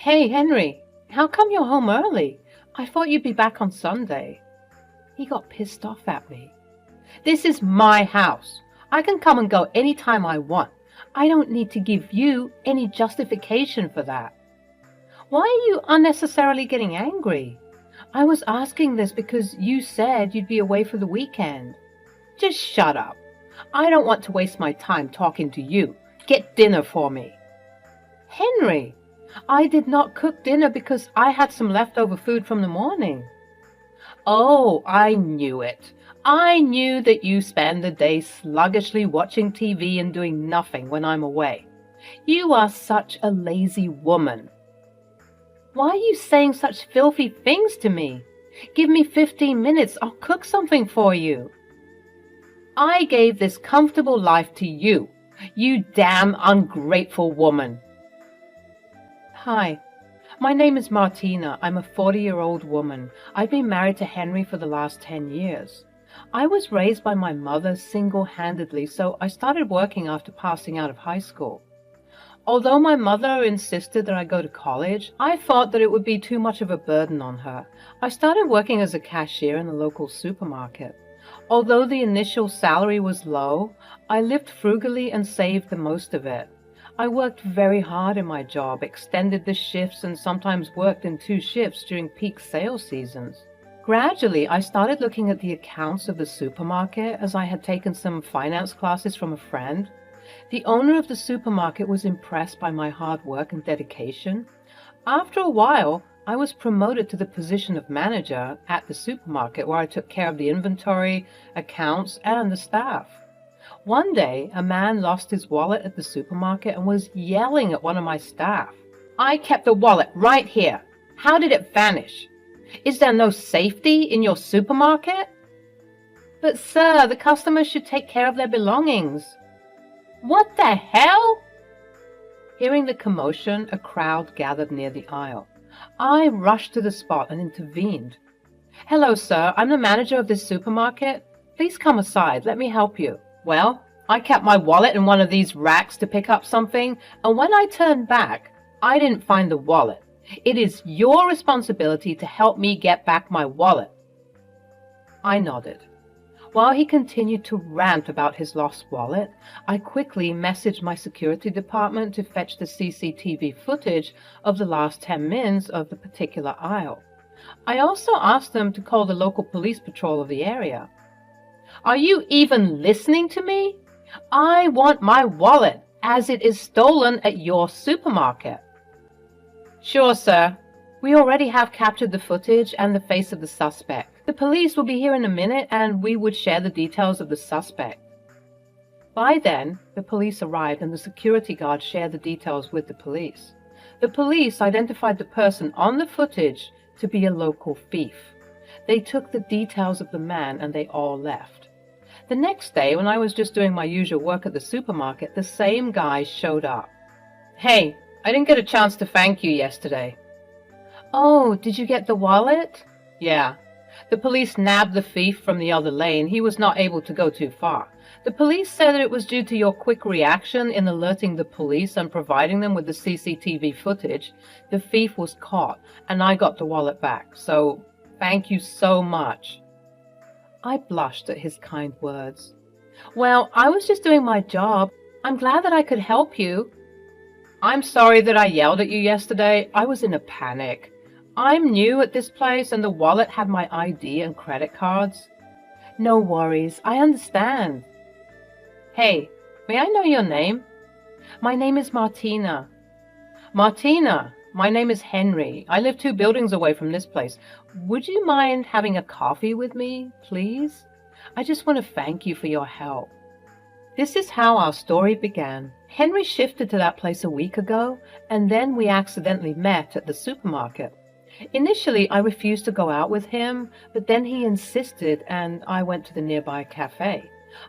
Hey, Henry, how come you're home early? I thought you'd be back on Sunday. He got pissed off at me. This is my house. I can come and go any time I want. I don't need to give you any justification for that. Why are you unnecessarily getting angry? I was asking this because you said you'd be away for the weekend. Just shut up. I don't want to waste my time talking to you. Get dinner for me. Henry, I did not cook dinner because I had some leftover food from the morning. Oh, I knew it. I knew that you spend the day sluggishly watching TV and doing nothing when I'm away. You are such a lazy woman. Why are you saying such filthy things to me? Give me 15 minutes, I'll cook something for you. I gave this comfortable life to you, you damn ungrateful woman. Hi, my name is Martina. I'm a 40-year-old woman. I've been married to Henry for the last 10 years. I was raised by my mother single-handedly, so I started working after passing out of high school. Although my mother insisted that I go to college, I thought that it would be too much of a burden on her. I started working as a cashier in a local supermarket. Although the initial salary was low, I lived frugally and saved the most of it. I worked very hard in my job, extended the shifts, and sometimes worked in 2 shifts during peak sales seasons. Gradually, I started looking at the accounts of the supermarket as I had taken some finance classes from a friend. The owner of the supermarket was impressed by my hard work and dedication. After a while, I was promoted to the position of manager at the supermarket, where I took care of the inventory, accounts, and the staff. One day, a man lost his wallet at the supermarket and was yelling at one of my staff. I kept the wallet right here. How did it vanish? Is there no safety in your supermarket? But sir, the customers should take care of their belongings. What the hell? Hearing the commotion, a crowd gathered near the aisle. I rushed to the spot and intervened. Hello, sir. I'm the manager of this supermarket. Please come aside. Let me help you. Well, I kept my wallet in one of these racks to pick up something, and when I turned back, I didn't find the wallet. It is your responsibility to help me get back my wallet. I nodded. While he continued to rant about his lost wallet, I quickly messaged my security department to fetch the CCTV footage of the last 10 minutes of the particular aisle. I also asked them to call the local police patrol of the area. Are you even listening to me? I want my wallet, as it is stolen at your supermarket. Sure, sir. We already have captured the footage and the face of the suspect. The police will be here in a minute, and we would share the details of the suspect. By then, the police arrived and the security guard shared the details with the police. The police identified the person on the footage to be a local thief. They took the details of the man and they all left. The next day, when I was just doing my usual work at the supermarket, the same guy showed up. Hey, I didn't get a chance to thank you yesterday. Oh, did you get the wallet? Yeah. The police nabbed the thief from the other lane. He was not able to go too far. The police said that it was due to your quick reaction in alerting the police and providing them with the CCTV footage. The thief was caught, and I got the wallet back. So, thank you so much. I blushed at his kind words. Well, I was just doing my job. I'm glad that I could help you. I'm sorry that I yelled at you yesterday. I was in a panic. I'm new at this place and the wallet had my ID and credit cards. No worries, I understand. Hey, may I know your name? My name is Martina. Martina, my name is Henry. I live 2 buildings away from this place. Would you mind having a coffee with me, please? I just want to thank you for your help. This is how our story began. Henry shifted to that place a week ago, and then we accidentally met at the supermarket. Initially, I refused to go out with him, but then he insisted and I went to the nearby cafe.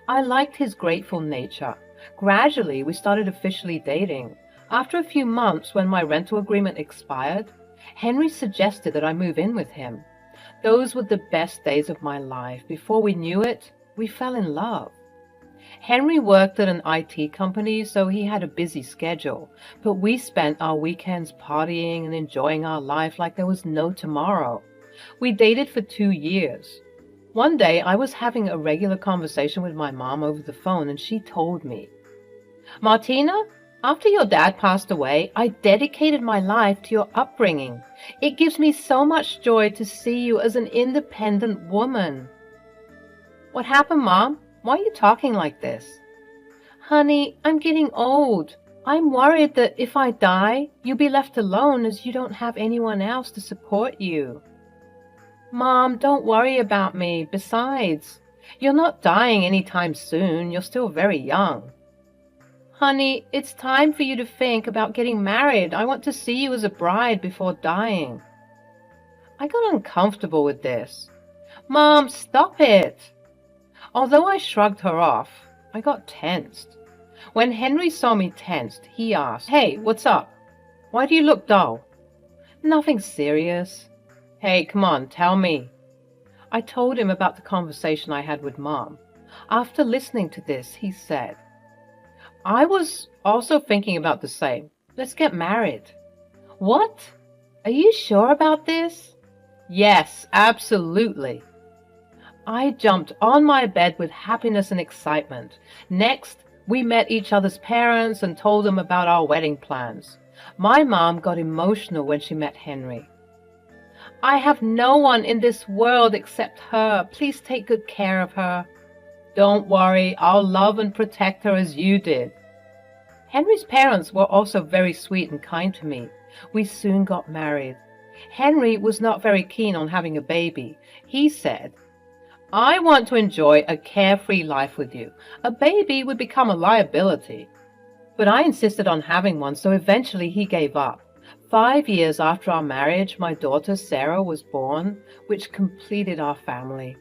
I liked his grateful nature. Gradually, we started officially dating. After a few months, when my rental agreement expired, Henry suggested that I move in with him. Those were the best days of my life. Before we knew it, we fell in love. Henry worked at an IT company, so he had a busy schedule, but we spent our weekends partying and enjoying our life like there was no tomorrow. We dated for 2 years. One day, I was having a regular conversation with my mom over the phone, and she told me, Martina, after your dad passed away, I dedicated my life to your upbringing. It gives me so much joy to see you as an independent woman. What happened, Mom? Why are you talking like this? Honey, I'm getting old. I'm worried that if I die, you'll be left alone as you don't have anyone else to support you. Mom, don't worry about me. Besides, you're not dying anytime soon. You're still very young. Honey, it's time for you to think about getting married. I want to see you as a bride before dying. I got uncomfortable with this. Mom, stop it. Although I shrugged her off, I got tensed. When Henry saw me tensed, he asked, Hey, what's up? Why do you look dull? Nothing serious. Hey, come on, tell me. I told him about the conversation I had with Mom. After listening to this, he said, I was also thinking about the same. Let's get married. What? Are you sure about this? Yes, absolutely. I jumped on my bed with happiness and excitement. Next, we met each other's parents and told them about our wedding plans. My mom got emotional when she met Henry. I have no one in this world except her. Please take good care of her. Don't worry, I'll love and protect her as you did. Henry's parents were also very sweet and kind to me. We soon got married. Henry was not very keen on having a baby. He said, I want to enjoy a carefree life with you. A baby would become a liability. But I insisted on having one, so eventually he gave up. 5 years after our marriage, my daughter Sarah was born, which completed our family.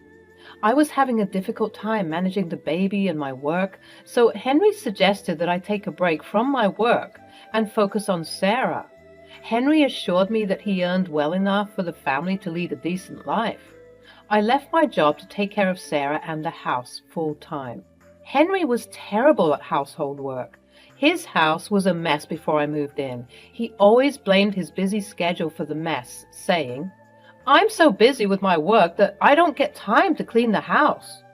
I was having a difficult time managing the baby and my work, so Henry suggested that I take a break from my work and focus on Sarah. Henry assured me that he earned well enough for the family to lead a decent life. I left my job to take care of Sarah and the house full time. Henry was terrible at household work. His house was a mess before I moved in. He always blamed his busy schedule for the mess, saying, I'm so busy with my work that I don't get time to clean the house.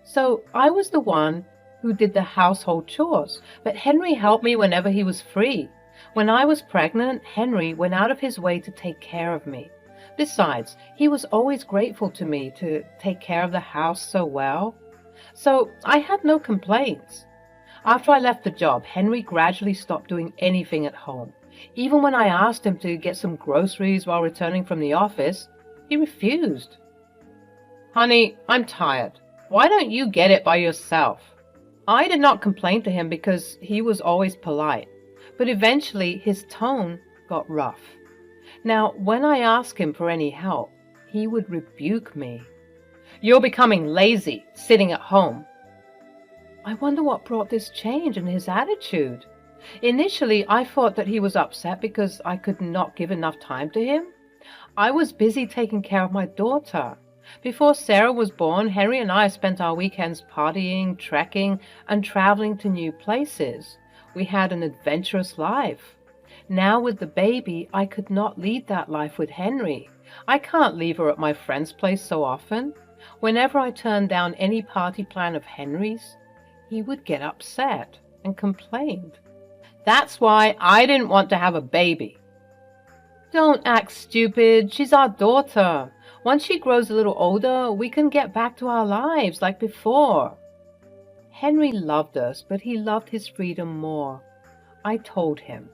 So I was the one who did the household chores, but Henry helped me whenever he was free. When I was pregnant, Henry went out of his way to take care of me. Besides, he was always grateful to me to take care of the house so well. So I had no complaints. After I left the job, Henry gradually stopped doing anything at home. Even when I asked him to get some groceries while returning from the office, he refused. Honey, I'm tired. Why don't you get it by yourself? I did not complain to him because he was always polite, but eventually his tone got rough. Now, when I asked him for any help, he would rebuke me. You're becoming lazy, sitting at home. I wonder what brought this change in his attitude. Initially, I thought that he was upset because I could not give enough time to him. I was busy taking care of my daughter. Before Sarah was born, Henry and I spent our weekends partying, trekking, and traveling to new places. We had an adventurous life. Now with the baby, I could not lead that life with Henry. I can't leave her at my friend's place so often. Whenever I turned down any party plan of Henry's, he would get upset and complained. That's why I didn't want to have a baby. Don't act stupid. She's our daughter. Once she grows a little older, we can get back to our lives like before. Henry loved us, but he loved his freedom more. I told him,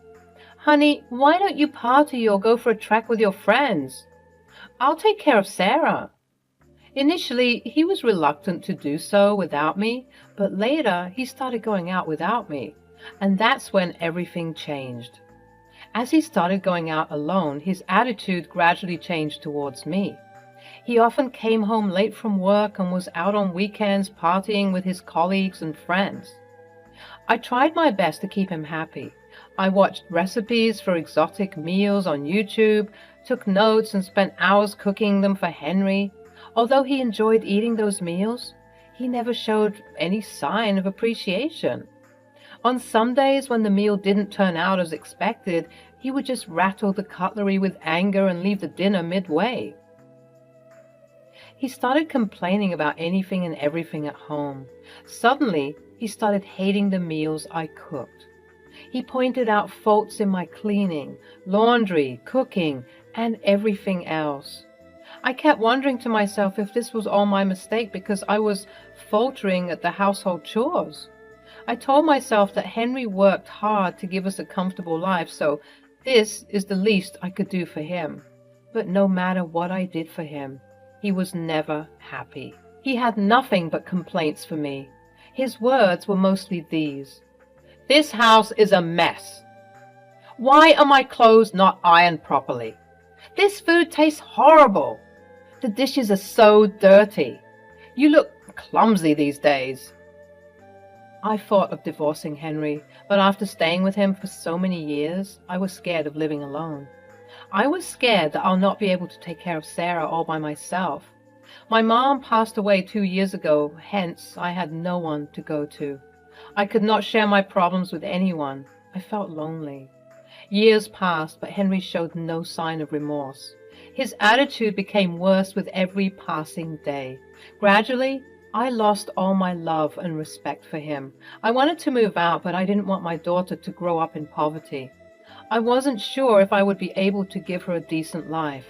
Honey, why don't you party or go for a trek with your friends? I'll take care of Sarah. Initially, he was reluctant to do so without me, but later he started going out without me, and that's when everything changed. As he started going out alone, his attitude gradually changed towards me. He often came home late from work and was out on weekends partying with his colleagues and friends. I tried my best to keep him happy. I watched recipes for exotic meals on YouTube, took notes and spent hours cooking them for Henry. Although he enjoyed eating those meals, He never showed any sign of appreciation. On some days when the meal didn't turn out as expected, he would just rattle the cutlery with anger and leave the dinner midway. He started complaining about anything and everything at home. Suddenly, he started hating the meals I cooked. He pointed out faults in my cleaning, laundry, cooking, and everything else. I kept wondering to myself if this was all my mistake because I was faltering at the household chores. I told myself that Henry worked hard to give us a comfortable life, so this is the least I could do for him. But no matter what I did for him, he was never happy. He had nothing but complaints for me. His words were mostly these: "This house is a mess. Why are my clothes not ironed properly? This food tastes horrible. The dishes are so dirty. You look clumsy these days." I thought of divorcing Henry, but after staying with him for so many years, I was scared of living alone. I was scared that I'll not be able to take care of Sarah all by myself. My mom passed away 2 years ago, hence I had no one to go to. I could not share my problems with anyone. I felt lonely. Years passed, but Henry showed no sign of remorse. His attitude became worse with every passing day. Gradually, I lost all my love and respect for him. I wanted to move out, but I didn't want my daughter to grow up in poverty. I wasn't sure if I would be able to give her a decent life.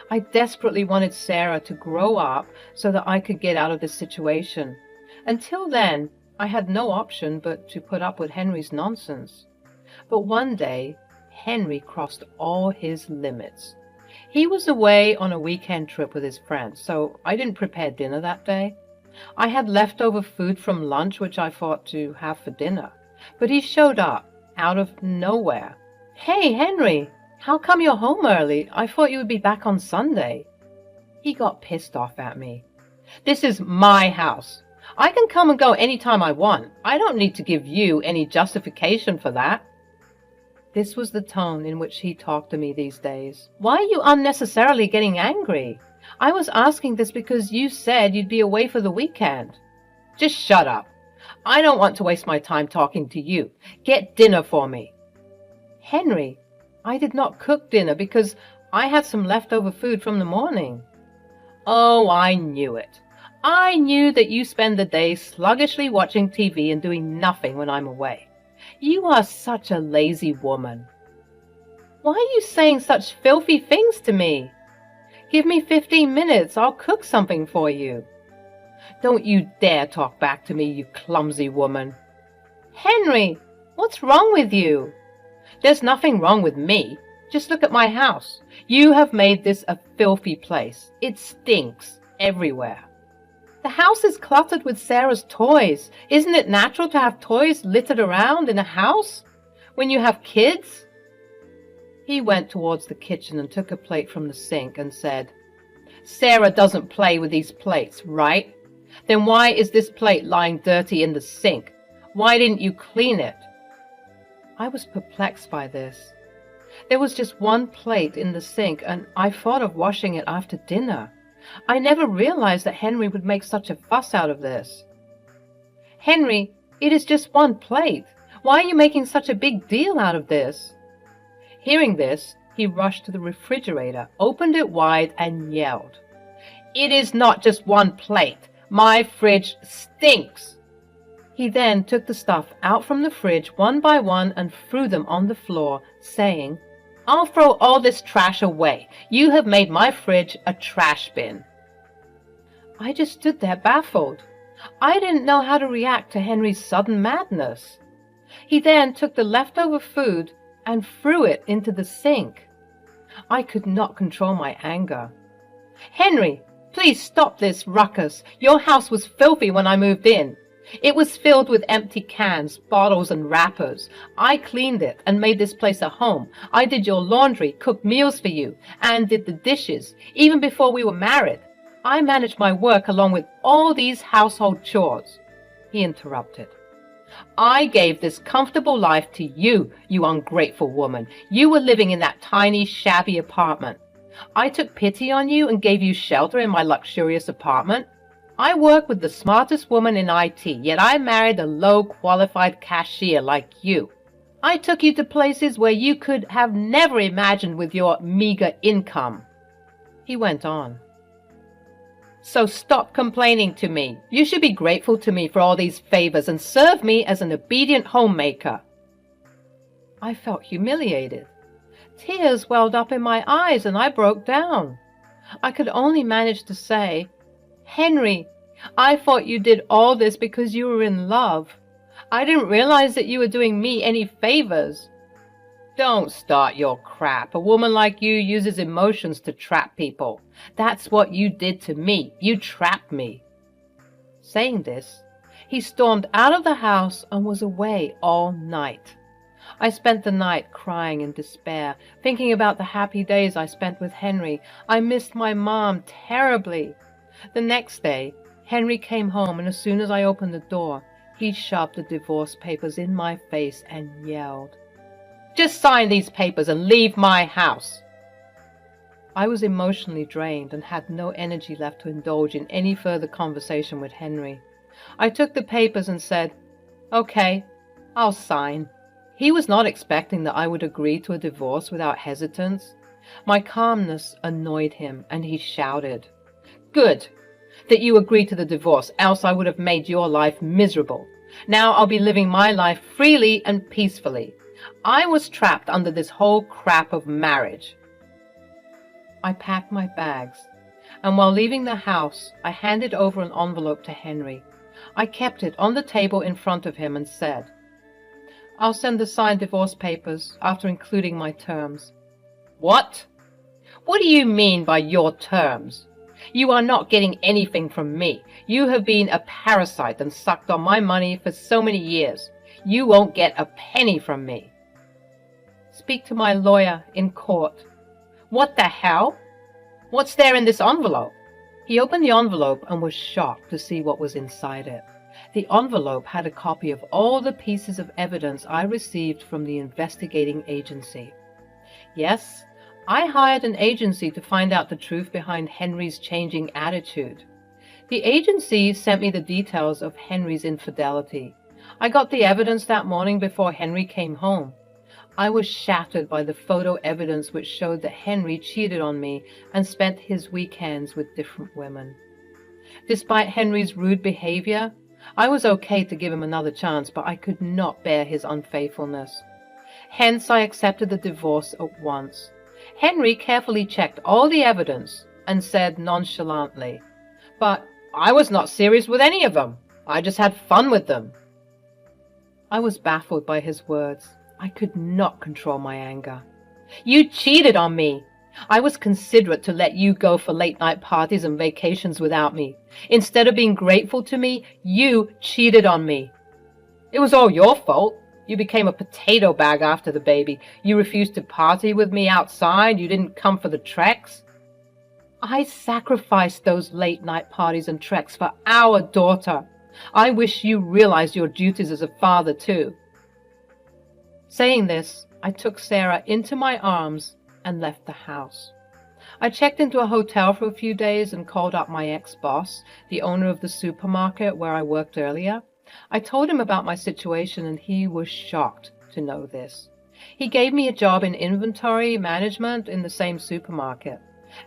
I desperately wanted Sarah to grow up so that I could get out of this situation. Until then, I had no option but to put up with Henry's nonsense. But one day, Henry crossed all his limits. He was away on a weekend trip with his friends, so I didn't prepare dinner that day. I had leftover food from lunch which I thought to have for dinner, but he showed up out of nowhere. "Hey, Henry, how come you're home early? I thought you would be back on Sunday." He got pissed off at me. "This is my house. I can come and go anytime I want. I don't need to give you any justification for that." This was the tone in which he talked to me these days. "Why are you unnecessarily getting angry? I was asking this because you said you'd be away for the weekend." "Just shut up. I don't want to waste my time talking to you. Get dinner for me." "Henry, I did not cook dinner because I had some leftover food from the morning." "Oh, I knew it. I knew that you spend the day sluggishly watching TV and doing nothing when I'm away. You are such a lazy woman." "Why are you saying such filthy things to me? Give me 15 minutes, I'll cook something for you." "Don't you dare talk back to me, you clumsy woman." "Henry, what's wrong with you?" "There's nothing wrong with me. Just look at my house. You have made this a filthy place. It stinks everywhere." "The house is cluttered with Sarah's toys. Isn't it natural to have toys littered around in a house when you have kids?" He went towards the kitchen and took a plate from the sink and said, "Sarah doesn't play with these plates, right? Then why is this plate lying dirty in the sink? Why didn't you clean it?" I was perplexed by this. There was just one plate in the sink, and I thought of washing it after dinner. I never realized that Henry would make such a fuss out of this. "Henry, it is just one plate. Why are you making such a big deal out of this?" Hearing this, he rushed to the refrigerator, opened it wide, and yelled, "It is not just one plate. My fridge stinks." He then took the stuff out from the fridge one by one and threw them on the floor, saying, "I'll throw all this trash away. You have made my fridge a trash bin." I just stood there baffled. I didn't know how to react to Henry's sudden madness. He then took the leftover food and threw it into the sink. I could not control my anger. "Henry, please stop this ruckus. Your house was filthy when I moved in. It was filled with empty cans, bottles, and wrappers. I cleaned it and made this place a home. I did your laundry, cooked meals for you, and did the dishes, even before we were married. I managed my work along with all these household chores." He interrupted. "I gave this comfortable life to you, you ungrateful woman. You were living in that tiny, shabby apartment. I took pity on you and gave you shelter in my luxurious apartment. I work with the smartest woman in IT, yet I married a low-qualified cashier like you. I took you to places where you could have never imagined with your meager income." He went on. "So stop complaining to me. You should be grateful to me for all these favors and serve me as an obedient homemaker." I felt humiliated. Tears welled up in my eyes and I broke down. I could only manage to say, "Henry, I thought you did all this because you were in love. I didn't realize that you were doing me any favors." "Don't start your crap. A woman like you uses emotions to trap people. That's what you did to me. You trapped me." Saying this, he stormed out of the house and was away all night. I spent the night crying in despair, thinking about the happy days I spent with Henry. I missed my mom terribly. The next day, Henry came home, and as soon as I opened the door, he shoved the divorce papers in my face and yelled, "Just sign these papers and leave my house." I was emotionally drained and had no energy left to indulge in any further conversation with Henry. I took the papers and said, "Okay, I'll sign." He was not expecting that I would agree to a divorce without hesitance. My calmness annoyed him, and he shouted, "Good that you agreed to the divorce, else I would have made your life miserable. Now I'll be living my life freely and peacefully. I was trapped under this whole crap of marriage." I packed my bags, and while leaving the house, I handed over an envelope to Henry. I kept it on the table in front of him and said, "I'll send the signed divorce papers after including my terms." "What? What do you mean by your terms? You are not getting anything from me. You have been a parasite and sucked on my money for so many years. You won't get a penny from me." "Speak to my lawyer in court." "What the hell? What's there in this envelope?" He opened the envelope and was shocked to see what was inside it. The envelope had a copy of all the pieces of evidence I received from the investigating agency. Yes, I hired an agency to find out the truth behind Henry's changing attitude. The agency sent me the details of Henry's infidelity. I got the evidence that morning before Henry came home. I was shattered by the photo evidence which showed that Henry cheated on me and spent his weekends with different women. Despite Henry's rude behavior, I was okay to give him another chance, but I could not bear his unfaithfulness. Hence, I accepted the divorce at once. Henry carefully checked all the evidence and said nonchalantly, "But I was not serious with any of them. I just had fun with them." I was baffled by his words. I could not control my anger. "You cheated on me. I was considerate to let you go for late-night parties and vacations without me. Instead of being grateful to me, you cheated on me. It was all your fault. You became a potato bag after the baby. You refused to party with me outside. You didn't come for the treks. I sacrificed those late-night parties and treks for our daughter. I wish you realized your duties as a father, too." Saying this, I took Sarah into my arms and left the house. I checked into a hotel for a few days and called up my ex-boss, the owner of the supermarket where I worked earlier. I told him about my situation and he was shocked to know this. He gave me a job in inventory management in the same supermarket.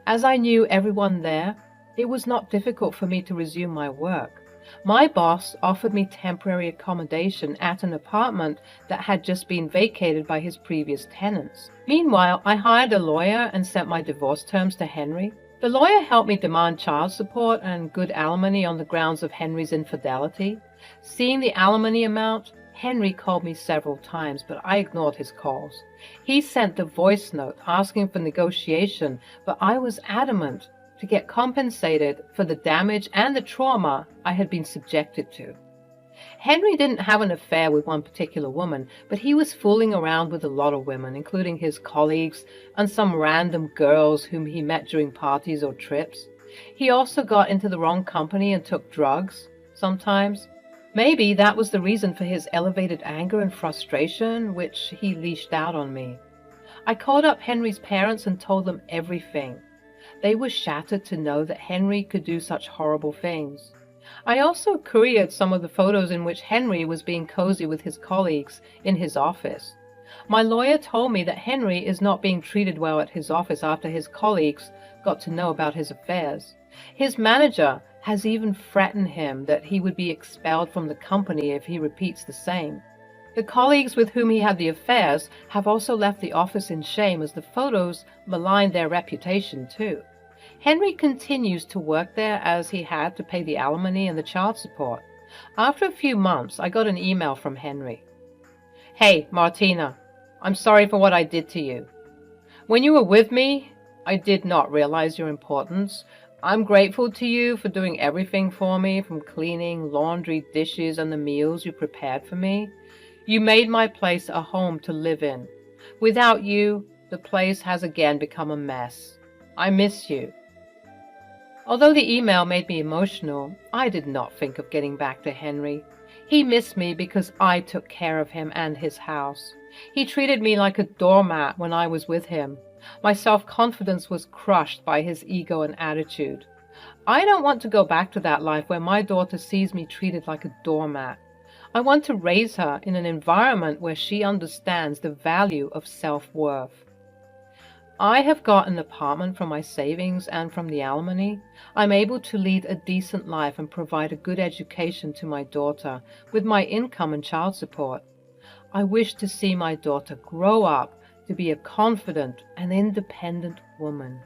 As I knew everyone there, it was not difficult for me to resume my work. My boss offered me temporary accommodation at an apartment that had just been vacated by his previous tenants. Meanwhile, I hired a lawyer and sent my divorce terms to Henry. The lawyer helped me demand child support and good alimony on the grounds of Henry's infidelity. Seeing the alimony amount, Henry called me several times, but I ignored his calls. He sent a voice note asking for negotiation, but I was adamant to get compensated for the damage and the trauma I had been subjected to. Henry didn't have an affair with one particular woman, but he was fooling around with a lot of women, including his colleagues and some random girls whom he met during parties or trips. He also got into the wrong company and took drugs, sometimes. Maybe that was the reason for his elevated anger and frustration, which he leashed out on me. I called up Henry's parents and told them everything. They were shattered to know that Henry could do such horrible things. I also couriered some of the photos in which Henry was being cozy with his colleagues in his office. My lawyer told me that Henry is not being treated well at his office after his colleagues got to know about his affairs. His manager has even threatened him that he would be expelled from the company if he repeats the same. The colleagues with whom he had the affairs have also left the office in shame, as the photos maligned their reputation too. Henry continues to work there as he had to pay the alimony and the child support. After a few months, I got an email from Henry. "Hey, Martina, I'm sorry for what I did to you. When you were with me, I did not realize your importance. I'm grateful to you for doing everything for me, from cleaning, laundry, dishes, and the meals you prepared for me. You made my place a home to live in. Without you, the place has again become a mess. I miss you." Although the email made me emotional, I did not think of getting back to Henry. He missed me because I took care of him and his house. He treated me like a doormat when I was with him. My self-confidence was crushed by his ego and attitude. I don't want to go back to that life where my daughter sees me treated like a doormat. I want to raise her in an environment where she understands the value of self-worth. I have got an apartment from my savings and from the alimony. I'm able to lead a decent life and provide a good education to my daughter with my income and child support. I wish to see my daughter grow up to be a confident and independent woman.